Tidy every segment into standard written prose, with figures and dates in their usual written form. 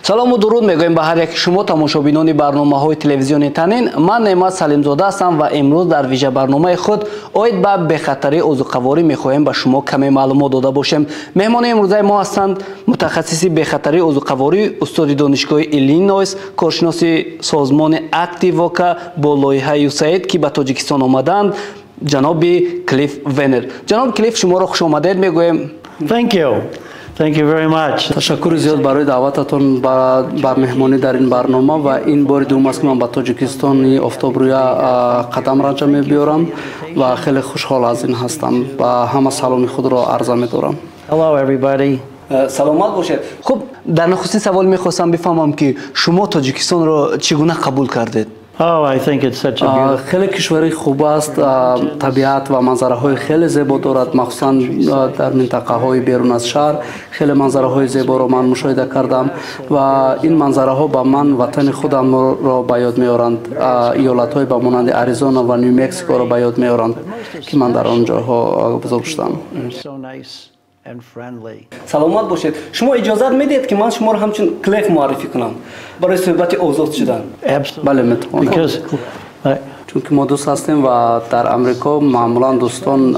салому дуруд мегӯем ба ҳар яки шумо тамошобинони барномаҳои телевизиони танин. Ман Неъмат Салимзода ҳастам ва имрӯз дар вижа барномаи худ оид ба бехатарии узуқаворӣ мехоҳем ба шумо каме маълумот дода бошем. Меҳмони имрӯзаи мо ҳастанд мутахассиси бехатарии узуқаворӣ, устоди донишгоҳи Иллинойс, коршиноси созмони Активока бо лоиҳаи USAID ки ба Тоҷикистон омаданд, ҷаноби Клифф Венер. ҷаноб Клифф, шуморо хушомадед мегӯем. Thank you very much. Ташаккури зиёд барои даъвататон ба меҳмонӣ дар ин барнома ва ин бори дуввум аст ки ман ба Тоҷикистони офтобрӯя қадам раҷа мебиёрам ва хеле хушҳол аз ин ҳастам ва ҳама саломи худро арза медорам. Hello everybody. Саломат бошед. Хуб, дар нахустин савол мехостам бифаҳмам ки шумо Тоҷикистонро чӣ гуна қабул кардед? Oh, I think it's such a beautiful. خیلی کشوری خوب است، طبیعت و منظره‌های خیلی زیبا دارد، مخصوصاً در منطقه‌های بیرون از شهر خیلی منظره‌های زیبا را من مشاهده کردم و این منظره‌ها با من وطن خودم را به یاد می‌آورند. ایالت‌های به مانند آریزونا و نیو مکزیکو را به یاد می‌آورند که من در آنجاها بزرگ شدم. So nice and friendly. саломат бошед. шумо иҷозат медиҳед ки ман шуморо ҳамчун Клифф муаррифӣ кунам барои суҳбати озод шудан? Absolutely. بله می‌توانم. Because چون که ما دوست هستیم و در امریکا معمولا دوستان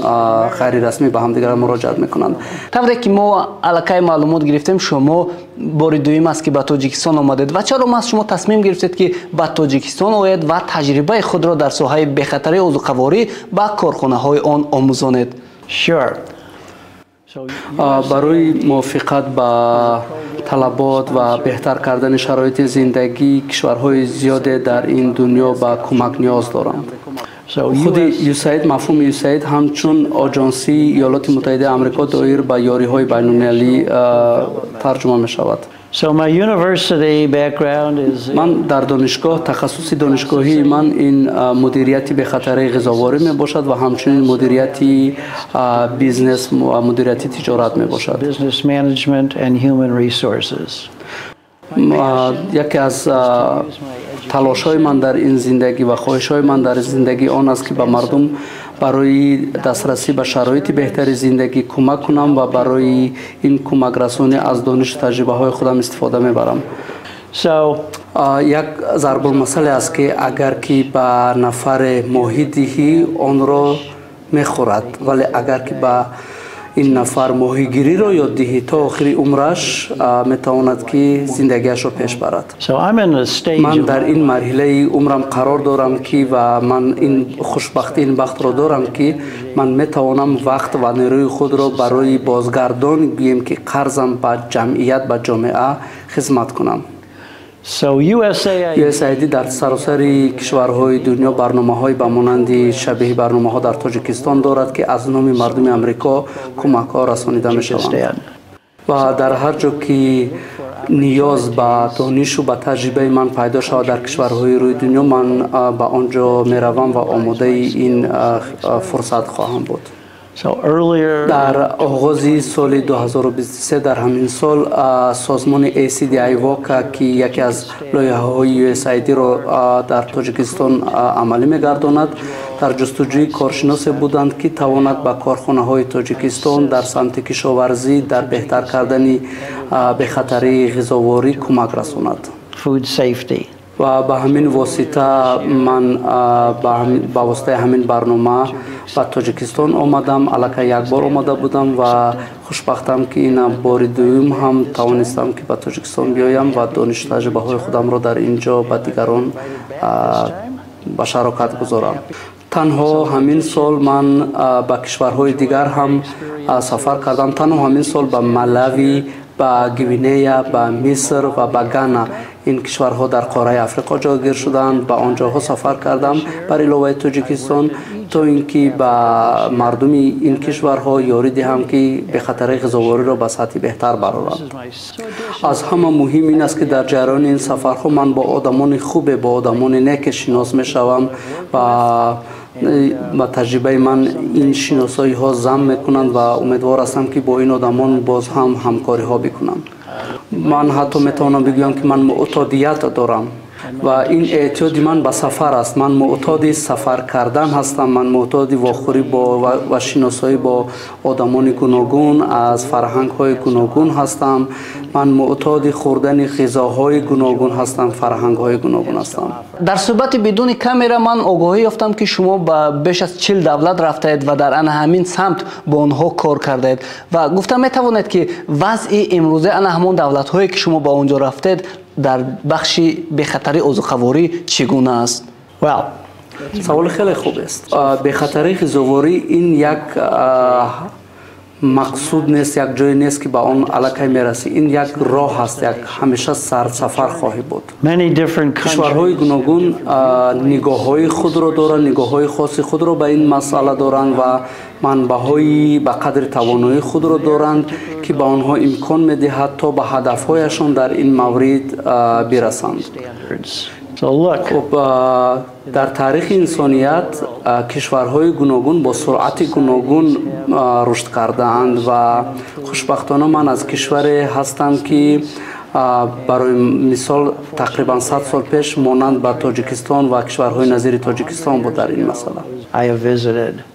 غیر رسمی به هم دیگر مراجعت میکنند. тавре ки мо аллакай маълумот гирифтем, шумо бори дуюм аст ки ба Тоҷикистон омадед ва чаро мас шумо тасмим гирифтед ки ба Тоҷикистон оед ва таҷрибаи худро дар соҳаи бехатарии узуқаворӣ ба корхонаҳои он омӯзонед? sure. برای موافقت با طلبات و بهتر کردن شرایط زندگی کشورهای زیاده در این دنیا به کمک نیاز دارند. خود USAID، مفهوم USAID همچون آژانسی ایالات متحده آمریکا دایر به یاری‌های بین‌المللی ترجمه می‌شود. So my university background is من در دانشگاه تخصصی دانشگاهی من این مدیریتی به خطر غذاواری می باشد و همچنین مدیریتی بیزنس و مدیریتی تجارت می باشد. business management and human resources. یکی از تلاش‌های من در این زندگی و خواهش‌های من در زندگی آن است که به مردم برای دسترسی به شرایط بهتری زندگی کمک کنم و برای این کمک رسانی از دانش و تجربه‌های خودم استفاده می‌برم. So یک ضرب المثل است که اگر که به نفر ماهی دهی آن را می‌خورد، ولی اگر که به این نفر ماهیگیری را یاد دهی تا آخری عمرش میتواند که زندگیش را پیش برد. so I'm in a stage من در این مرحله عمرم قرار دارم که و من این خوشبختی این بخت را دارم که من میتوانم وقت و نیروی خود را برای بازگردان گویم که قرضم به جمعیت به جامعه خدمت کنم. so USAID در سراسر کشورهای دنیا برنامه‌های به مانند شبیه برنامه‌ها در تاجیکستان دارد که از نام مردم آمریکا کمک‌ها رسانیده می‌شوند و در هر جا که نیاز به دانش و به تجربه من پیدا شود در کشورهای روی دنیا، من به آنجا می‌روم و آماده این فرصت خواهم بود. so earlier در آغاز سال 2023 در همین سال سازمان ACDI واکا که یکی از لایحه‌های USAID را در تاجیکستان عملی می‌گرداند، در جستجوی کارشناس بودند که تواند به کارخانه‌های تاجیکستان در سمت کشاورزی در بهتر کردن بخطری غذاواری کمک رساند. food safety. و به همین واسطه من به واسطه همین برنامه به تاجیکستان آمدم. الکی یک بار آمده بودم و خوشبختم که این بار دوم هم توانستم که به تاجیکستان بیایم و دانش تجربه های خودم را در اینجا به دیگران به شراکت گذارم. تنها همین سال من به کشورهای دیگر هم سفر کردم. تنها همین سال به ملاوی، به گوینه، به مصر و به گانا، این کشورها در قاره افریقا جاگیر شدند، به آنجاها سفر کردم بر علاوه تاجیکستان تا اینکه به مردم این کشورها یاری دهم که به خطر غذاواری را به سطح بهتر برآورند. از همه مهم این است که در جریان این سفرها من با آدمان خوب، با آدمان نیک شناس میشوم و با تجربه من این شناسایی ها ضم میکنند و امیدوار هستم که با این آدمان باز هم همکاری ها بکنم. من حتی میتونم بگویم که من معتادیت دارم و این اعتیاد من به سفر است. من معتاد سفر کردن هستم. من معتاد واخوری با و شناسایی با آدمان گوناگون از فرهنگ های گوناگون هستم. من معتاد خوردن غذاهای گوناگون هستم، فرهنگ های گوناگون هستم. در صحبت بدون کامera من آگاهی یافتم که شما به بیش از 40 دولت رفتید و در همین سمت با آنها کار کردید و گفتم میتوانید که وضع امروزه همون دولت هایی که شما با اونجا رفتید در بخش بخطری عضوخواری چگونه است؟ سوال خیلی خوب است. بخطری غذاواری این یک مقصود نیست، یک جای نیست که با آن علاقه میرسی. این یک راه است، یک همیشه سفر خواهی بود. کشورهای گوناگون نگاه های خود را دارند، نگاه های خاص خود را به این مسئله دارند و منبع‌های به قدر توانایی خود را دارند که به آنها امکان میدهد تا به هدفهایشان در این مورد برسند. خب در تاریخ انسانیت کشورهای گوناگون با سرعت گوناگون رشد کردند و خوشبختانه من از کشوری هستم که برای مثال تقریبا 100 سال پیش مانند به تاجیکستان و کشورهای نظیر تاجیکستان بود در این مسئله.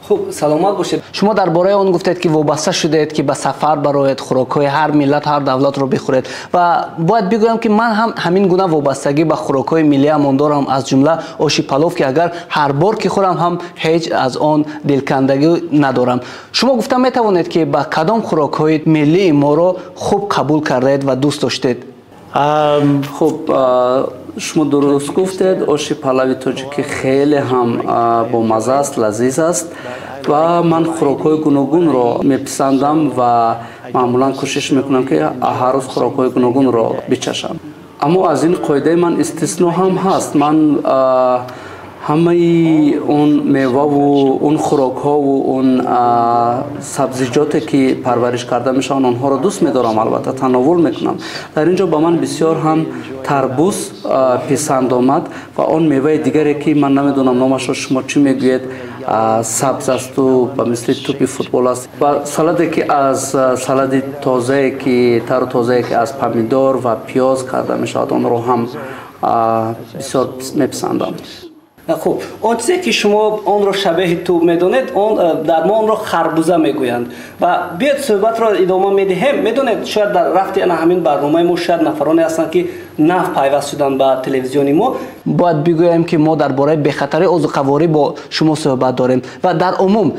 خب سلامت باشید. شما درباره آن گفتید که وابسته شدید که به سفر برایید، خوراک‌های هر ملت هر دولت رو بخورید و باید بگویم که من هم همین گونه وابستگی به خوراک‌های ملی هم دارم، از جمله آش پلو که اگر هر بار که خورم هم هیچ از آن دلکندگی ندارم. شما گفتم میتوانید که با کدام خوراک‌های ملی ما رو خوب قبول کردید و دوست داشتید؟ خب شما درست گفتید. آش پلو تاجیکی خیلی هم با مزه است، لذیذ است و من خوراک‌های گوناگون را میپسندم و معمولا کوشش میکنم که هر روز خوراک‌های گوناگون را بچشم. اما از این قاعده من استثنا هم هست. من همه اون میوه و اون خوراک ها و اون سبزیجاتی که پرورش کرده میشن آنها را دوست میدارم، البته تناول میکنم. در اینجا با من بسیار هم تربوز پسند آمد و آن میوه دیگری که من نمیدونم نامش را شما چی میگوید، سبز است و به مثل توپ فوتبال است و سالادی که از سالاد تازه که تر تازه که از پمیدار و پیاز کرده میشد آن رو هم بسیار میپسندم. خب آن چیزی که شما آن را شبیه توپ میدونید آن در ما آن را خربوزه میگویند و بیاید صحبت را ادامه میدهیم. میدونید شاید در رفت همین برنامه ما شاید نفرانی هستند که نو پیوست شدن به تلویزیون ما. باید بگویم که ما درباره بخطری عضوخواری با شما صحبت داریم و در عموم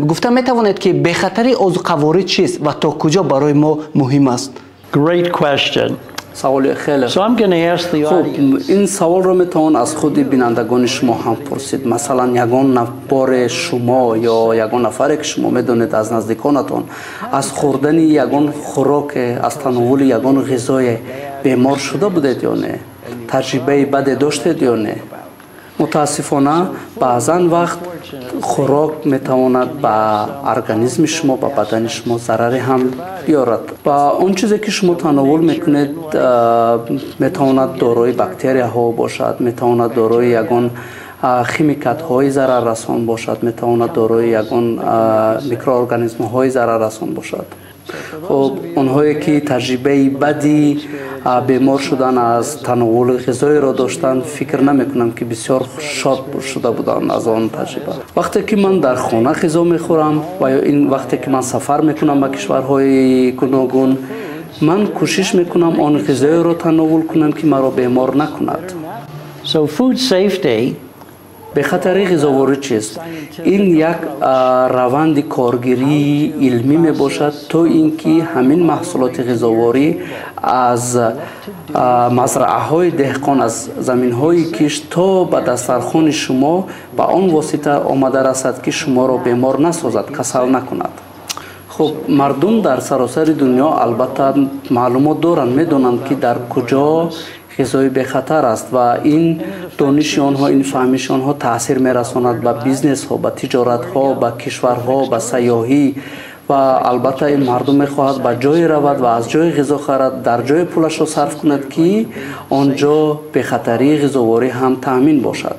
گفتم میتوانید که بخطری عضوخواری چیست و تا کجا برای ما مهم است؟ Great question. سوال خیلی So I'm going to ask the خب audience. این سوال رو میتوان از خود بینندگان شما هم پرسید. مثلا یگان نفر شما یا یگان نفری که شما میدونید از نزدیکانتان از خوردن یگان خوراک، از تناول یگان غذای بیمار شده بودید یا نه؟ تجربه بد داشتید یا نه؟ متاسفانه بعضا وقت خوراک میتواند به ارگانیسم شما، به بدن شما ضرری هم بیارد و اون چیزی که شما تناول میکنید میتواند دارای باکتریا ها باشد، میتواند دارای یگان خیمیکات های ضرر رسان باشد، میتواند دارای یگان میکروارگانیسم های ضرر رسان باشد. خب اونهایی که تجربه بدی بیمار شدن از تناول غذای را داشتن فکر نمیکنم که بسیار شاد شده بودن از آن تجربه. وقتی که من در خانه غذا میخورم و یا این وقتی که من سفر میکنم به کشورهای گوناگون من کوشش میکنم آن غذای را تناول کنم که مرا بیمار نکند. So food safety بخطری غذاواری چیست؟ این یک روند کارگیری علمی می باشد تا اینکه همین محصولات غذاواری از مزرعه های دهقان، از زمین های کشت تا به دسترخوان شما به آن واسطه آمده رسد که شما را بیمار نسازد، کسل نکند. خب مردم در سراسر دنیا البته معلومات دارند، میدونند که در کجا غذای بخطر است و این دانش آنها، این فهمش آنها تاثیر میرساند به بیزنس ها، به تجارت ها، به کشورها، به سیاحی و البته این مردم میخواهد به جای رود و از جای غذا خرد در جای پولش را صرف کند که آنجا بخطری غذاواری هم تامین باشد.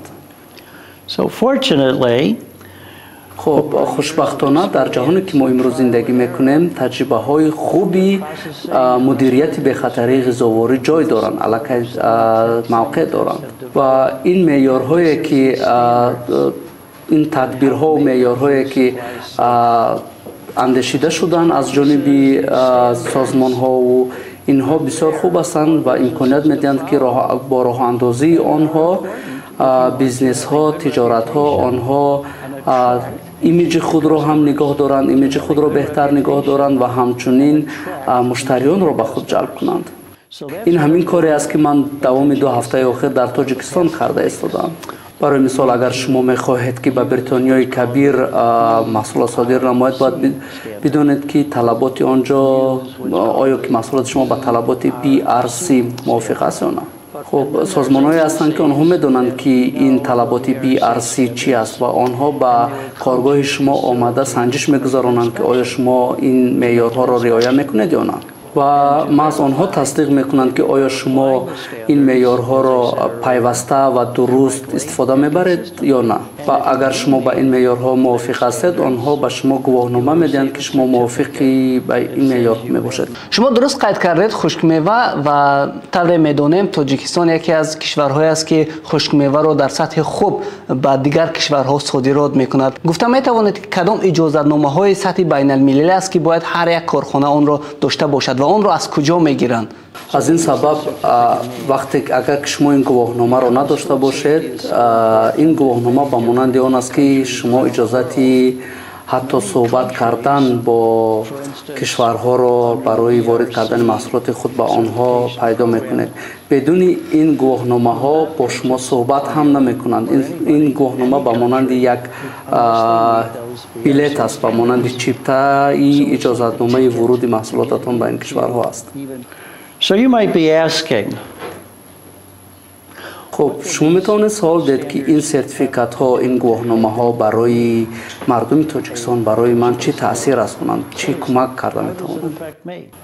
So fortunately خب خوشبختانه در جهانی که ما امروز زندگی میکنیم تجربه های خوبی مدیریت به خطری غذاواری جای دارند، علاقه موقع دارند و این معیارهایی که این تدبیرها و معیارهایی که اندیشیده شدن از جانب سازمان ها و اینها بسیار خوب هستند و امکانیت میدهند که با راه اندازی آنها بیزنس ها، تجارت ها آنها ایمیج خود را هم نگاه دارند، ایمیج خود را بهتر نگاه دارند و همچنین مشتریان را به خود جلب کنند. این همین کاری است که من دوام 2 هفته اخیر در تاجیکستان کرده استادم. برای مثال اگر شما میخواهید که به بریتانیای کبیر محصولات صادر نمایید باید بدونید که طلبات آنجا آیا که محصولات شما با طلبات BRC موافق است یا نه. خب سازمان‌هایی هستند که آنها میدونند که این طلبات BRC چی است و آنها با کارگاه شما آمده سنجش میگذارانند که آیا شما این معیارها را رعایت میکنید یا نه و ما از آنها تصدیق میکنند که آیا شما این معیارها را پیوسته و درست استفاده میبرید یا نه و اگر شما با این معیارها موافق هستید آنها به شما گواهنامه میدهند که شما موافقی با این معیار میباشید. شما درست قید کردید خشک میوه و طبعا میدونیم تاجیکستان یکی از کشورهایی است که خشک میوه را در سطح خوب به دیگر کشورها صادرات میکند. گفتم میتوانید کدام اجازه‌نامه های سطح بین المللی است که باید هر یک کارخانه آن را داشته باشد و آن را از کجا میگیرند؟ از این سبب وقتی اگر شما این گواهنامه را نداشته باشید این گواهنامه به مانند آن است که شما اجازتی حتی صحبت کردن با کشورها را برای وارد کردن محصولات خود به آنها پیدا میکنید. بدون این گواهنامه ها با شما صحبت هم نمیکنند. این گواهنامه به مانند یک بلیت است، به مانند چیپتا ای اجازتنامه ورود محصولاتتان به این کشورها است. So you might be asking, خب شما میتونید سوال دید که این سرتیفیکات ها، این گواهنامه ها برای مردم تاجیکستان برای من چی تاثیر است کنند، چی کمک کرده میتونند؟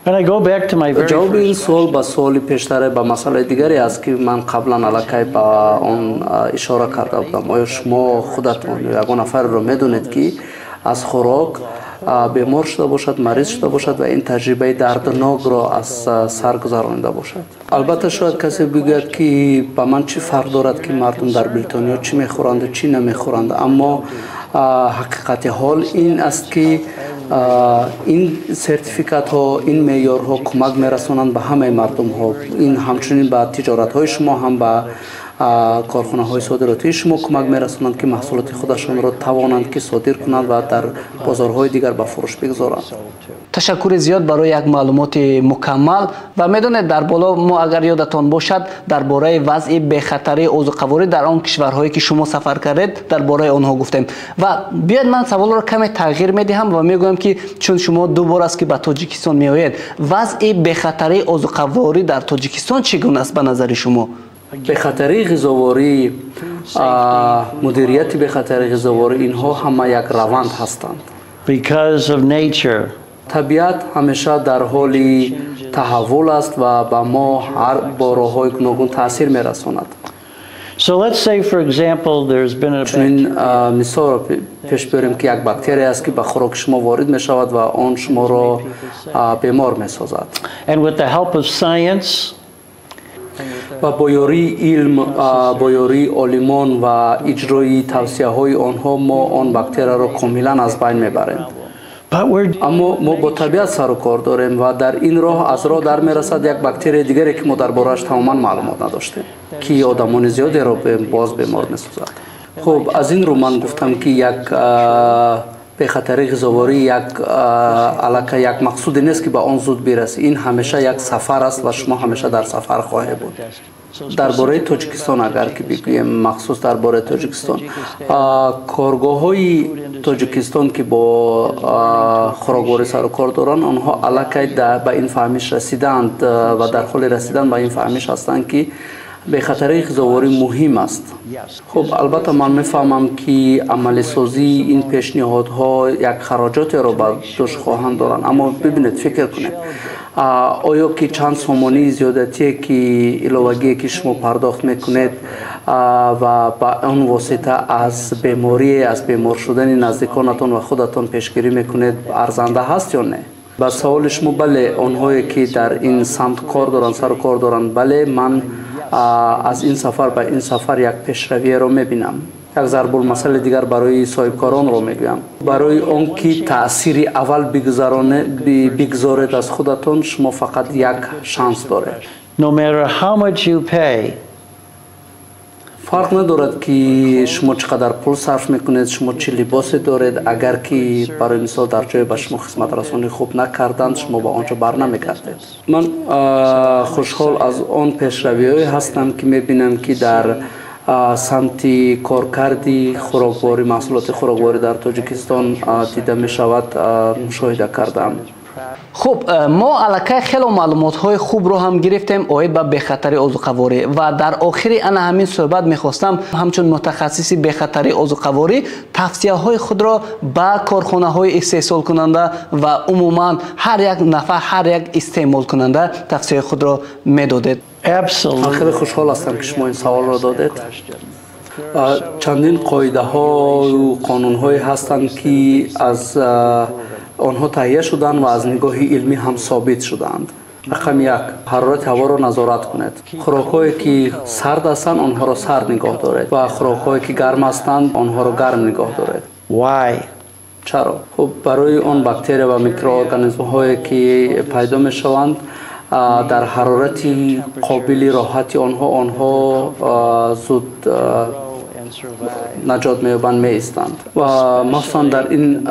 and I go back to my very جواب این first سوال با سوالی پیشتره با مسئله دیگری است که من قبلا علاقه با آن اشاره کرده بودم. آیا شما خودتون یگان نفر رو میدونید که از خوراک بیمار شده باشد، مریض شده باشد و این تجربه دردناک را از سر گذرانده باشد؟ البته شاید کسی بگوید که با من چی فرق دارد که مردم در بریتانیا چی میخورند چی نمیخورند، اما حقیقت حال این است که این سرتیفیکات ها، این معیارها کمک میرسانند به همه مردم ها. این همچنین به تجارت های شما هم به کارخانه های صادراتی شما کمک میرسانند که محصولات خودشان را توانند که صادر کنند و در بازارهای دیگر به فروش بگذارند. تشکر زیاد برای یک معلومات مکمل و میدونید در بالا ما اگر یادتان باشد درباره وضع بخطری عضوقواری در آن کشورهایی که شما سفر کردید درباره آنها گفتیم و بیاید من سوال را کمی تغییر میدهم و میگویم که چون شما 2 بار است که به تاجیکستان میآیید وضع بخطری عضوقواری در تاجیکستان چگونه است به نظر شما؟ بخطری غذاواری، مدیریت بخطری غذاواری اینها همه یک روند هستند. because of nature. طبیعت همیشه در حال تحول است و به ما هر با راه‌های گوناگون تاثیر میرساند. So let's say for example there's been a چون مثال پیش بریم که یک باکتری است که به خوراک شما وارد می شود و آن شما را بیمار می سازد. and with the help of science و با یاری علم، با یاری عالمان و اجرای توصیه های آنها ما آن باکتری را کاملا از بین میبریم. اما ما با طبیعت سر و کار داریم و در این راه از راه در میرسد یک باکتری دیگری که ما درباره‌اش تماما معلومات نداشتیم که آدمان زیادی را باز بیمار میسازد. خب از این رو من گفتم که یک بخطری غذاواری یک علاقه یک مقصود نیست که به آن زود برسی. این همیشه یک سفر است و شما همیشه در سفر خواهید بود. درباره تاجیکستان اگر که بگویم مخصوص درباره تاجیکستان، کارگاه های تاجیکستان که با خوراکواری سر و کار دارند آنها علاقه به این فهمیش رسیدند و در حال رسیدن به این فهمیش هستند که بخطری غذاواری مهم است. خب البته من میفهمم که عملی سازی این پیشنهادها یک خراجات را بر دوش خواهند دارند، اما ببینید فکر کنید آیا که چند سامانی زیادتی که علاوگی که شما پرداخت میکنید و با اون واسطه از بیماری از بیمار شدن نزدیکانتون و خودتون پیشگیری میکنید ارزنده هست یا نه؟ با سوال شما بله آنهایی که در این سمت کار دارن سر کار دارن بله من از این سفر به این سفر یک پیشروی رو میبینم. یک ضرب المثل دیگر برای صاحبکاران رو میگویم برای اون که تأثیری اول بگذارید از خودتون شما فقط یک شانس داره. No matter how much you pay, فرق ندارد که شما چقدر پول صرف میکنید شما چه لباسی دارید اگر که برای مثال در جای به شما خدمت رسانی خوب نکردند شما با آنجا بر نمیگردید. من خوشحال از آن پیشروی‌هایی هستم که میبینم که در سمت کارکردی خوراکواری محصولات خوراکواری در تاجیکستان دیده می شود مشاهده کردم. خب ما الکی خیلی معلومات های خوب رو هم گرفتیم اوید به بخطری عضوقواری و در آخر انا همین صحبت میخواستم همچون متخصصی بخطری عضوقواری توصیه های خود را به کارخانه های استحصال کننده و عموما هر یک نفر هر یک استعمال کننده توصیه خود را میدادید. خیلی خوشحال هستم که شما این سوال را دادید. چندین قاعده ها و قانون هایی هستند که از آنها تهیه شدند و از نگاه علمی هم ثابت شدند. رقم یک حرارت هوا را نظارت کنید. خوراک‌هایی که سرد هستند آنها را سرد نگاه دارید و خوراک‌هایی که گرم هستند آنها را گرم نگاه دارید. why? چرا؟ خب برای آن باکتری و میکروارگانیسم هایی که پیدا می شوند در حرارت قابل راحتی آنها زود نجات می‌یابند می‌ایستند و مثلا در این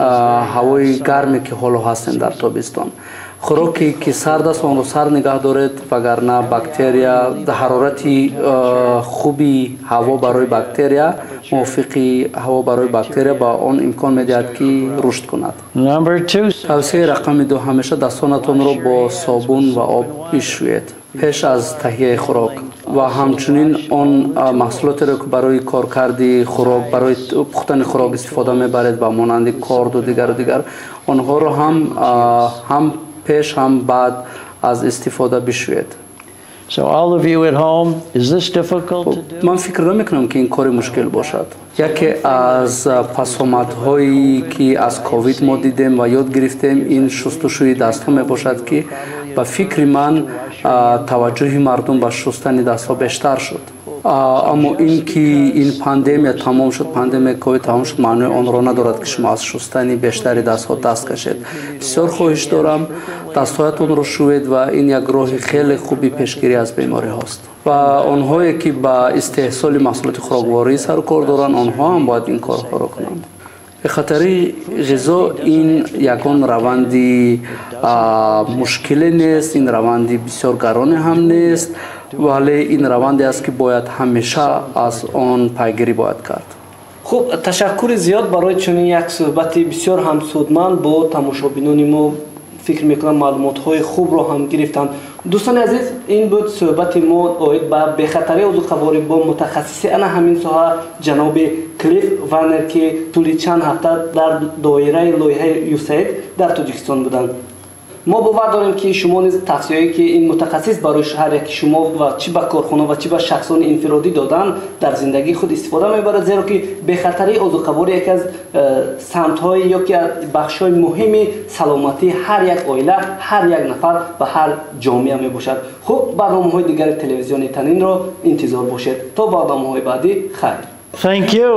هوای گرمی که حالا هستیم در تابستان خوراکی که سرد است آن رو سرد نگاه دارید وگرنه باکتریا در حرارت خوبی هوا برای باکتریا موافقی هوا برای باکتریا با آن امکان می‌دهد که رشد کند. Number 2. توصیه رقم 2 همیشه دستانتون رو با صابون و آب بشویید پیش از تهیه خوراک و همچنین آن محصولاتی را که برای کارکردی خوراک برای پختن خوراک استفاده میبرید و مانند کارد و دیگر آنها را هم پیش هم بعد از استفاده بشویید. So all of you at home, is this difficult to do? من فکر نمیکنم که این کاری مشکل باشد. یکی از پس‌آمدهایی که از کووید ما دیدیم و یاد گرفتیم این شستشوی دست‌ها میباشد که به فکر من توجه مردم به شستن دست‌ها بیشتر شد. اما این که این پاندمی تمام شد پاندمی کووید تمام شد معنی آن را ندارد که شما از شستن بیشتری دست‌ها دست کشید. بسیار خواهش دارم دست‌هایتون را شوید و این یک راه خیلی خوبی پیشگیری از بیماری هست و آنهایی که با استحصال محصولات خوراکواری سر و کار دارند آنها هم باید این کارها را کنند. به خاطر غذا این یکان روندی مشکلی نیست این روندی بسیار گران هم نیست ولی این روندی است که باید همیشه از آن پیگیری باید کرد. خب تشکر زیاد برای چنین یک صحبت بسیار هم سودمند با تماشابینان ما فکر میکنم معلومات های خوب رو هم گرفتند. دوستان عزیز این بود صحبت ما اوید با بخطری عضوقواری با متخصص انا همین ساحه جناب کلیف وانر که طول چند هفته در دایره لایحه یوسید در تاجیکستان بودند. ما باور داریم که شما نیز توصیه‌ای که این متخصص برای هر یک شما و چه به کارخانه و چه به شخصان انفرادی دادن در زندگی خود استفاده می‌برید زیرا که بخطری عضوقواری یک از سمت‌های یا که بخش‌های مهم سلامتی هر یک عائله هر یک نفر و هر جامعه میباشد. خب برنامه‌های دیگر تلویزیون تنین را انتظار باشید تا برنامه‌های بعدی خیر. Thank you.